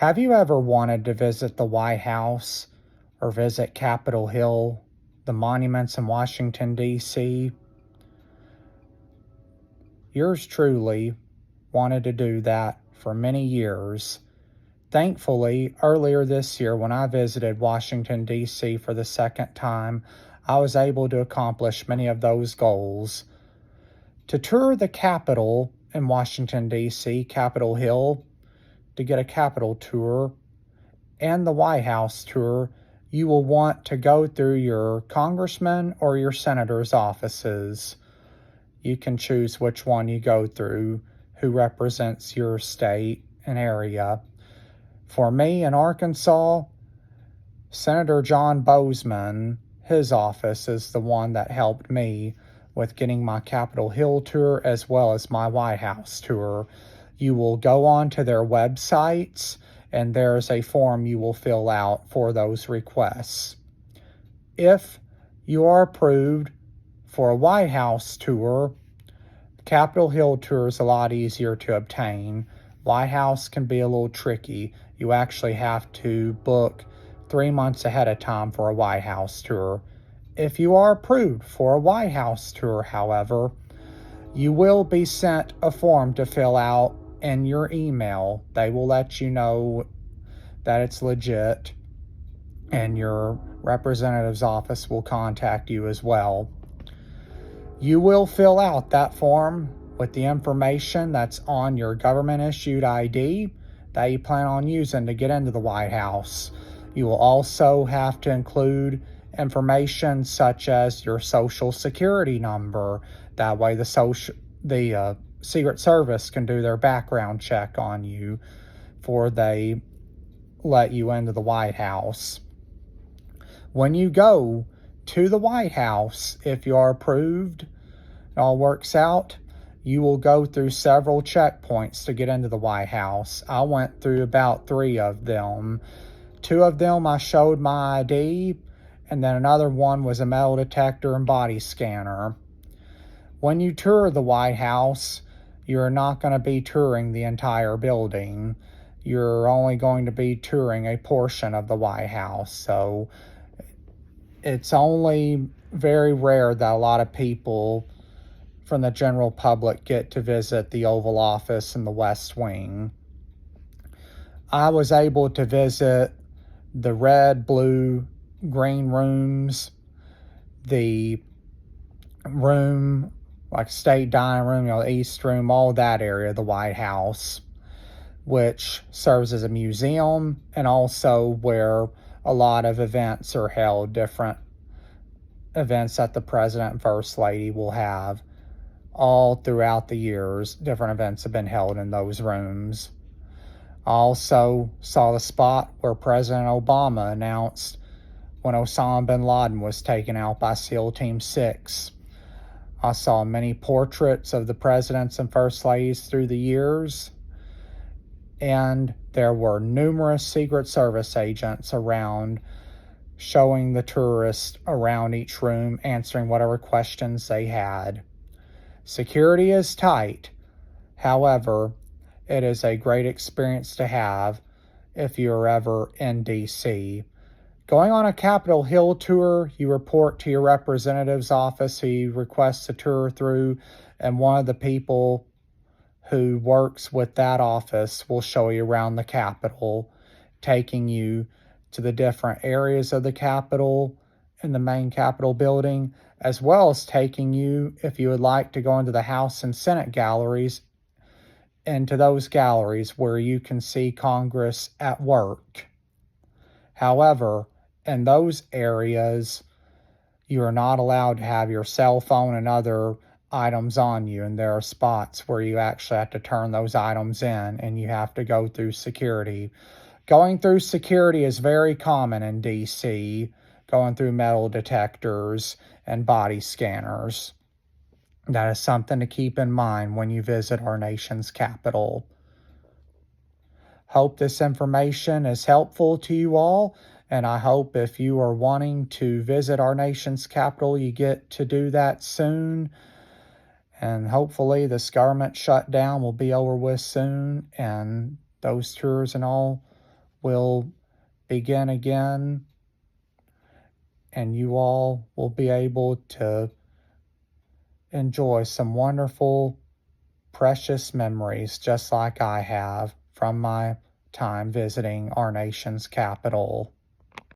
Have you ever wanted to visit the White House or visit Capitol Hill, the monuments in Washington, D.C.? Yours truly wanted to do that for many years. Thankfully, earlier this year when I visited Washington, D.C. for the second time, I was able to accomplish many of those goals. To tour the Capitol in Washington, D.C., Capitol Hill, to get a Capitol tour, and the White House tour, you will want to go through your congressman or your senator's offices. You can choose which one you go through, who represents your state and area. For me in Arkansas, Senator John Boozman, his office is the one that helped me with getting my Capitol Hill tour as well as my White House tour. You will go on to their websites and there's a form you will fill out for those requests. If you are approved for a White House tour, Capitol Hill tour is a lot easier to obtain. White House can be a little tricky. You actually have to book 3 months ahead of time for a White House tour. If you are approved for a White House tour, however, you will be sent a form to fill out in your email. They will let you know that it's legit, and your representative's office will contact you as well. You will fill out that form with the information that's on your government-issued ID that you plan on using to get into the White House. You will also have to include information such as your social security number. That way the Secret Service can do their background check on you before they let you into the White House. When you go to the White House, if you are approved, it all works out, you will go through several checkpoints to get into the White House. I went through about 3 of them. 2 of them I showed my ID, and then another one was a metal detector and body scanner. When you tour the White House, you're not going to be touring the entire building. You're only going to be touring a portion of the White House. So it's only very rare that a lot of people from the general public get to visit the Oval Office and the West Wing. I was able to visit the red, blue, green rooms, the room, like state dining room, the East Room, all that area of the White House, which serves as a museum and also where a lot of events are held, different events that the President and First Lady will have. All throughout the years, different events have been held in those rooms. I also saw the spot where President Obama announced when Osama bin Laden was taken out by SEAL Team 6. I saw many portraits of the presidents and first ladies through the years, and there were numerous Secret Service agents around showing the tourists around each room, answering whatever questions they had. Security is tight. However, it is a great experience to have if you're ever in D.C. Going on a Capitol Hill tour, you report to your representative's office who you request a tour through, and one of the people who works with that office will show you around the Capitol, taking you to the different areas of the Capitol in the main Capitol building, as well as taking you, if you would like to go into the House and Senate galleries, into those galleries where you can see Congress at work. However, in those areas, you are not allowed to have your cell phone and other items on you, and there are spots where you actually have to turn those items in and you have to go through security. Going through security is very common in D.C., going through metal detectors and body scanners. That is something to keep in mind when you visit our nation's capital. Hope this information is helpful to you all, and I hope if you are wanting to visit our nation's capital, you get to do that soon. And hopefully this government shutdown will be over with soon, and those tours and all will begin again, and you all will be able to enjoy some wonderful, precious memories just like I have from my time visiting our nation's capital.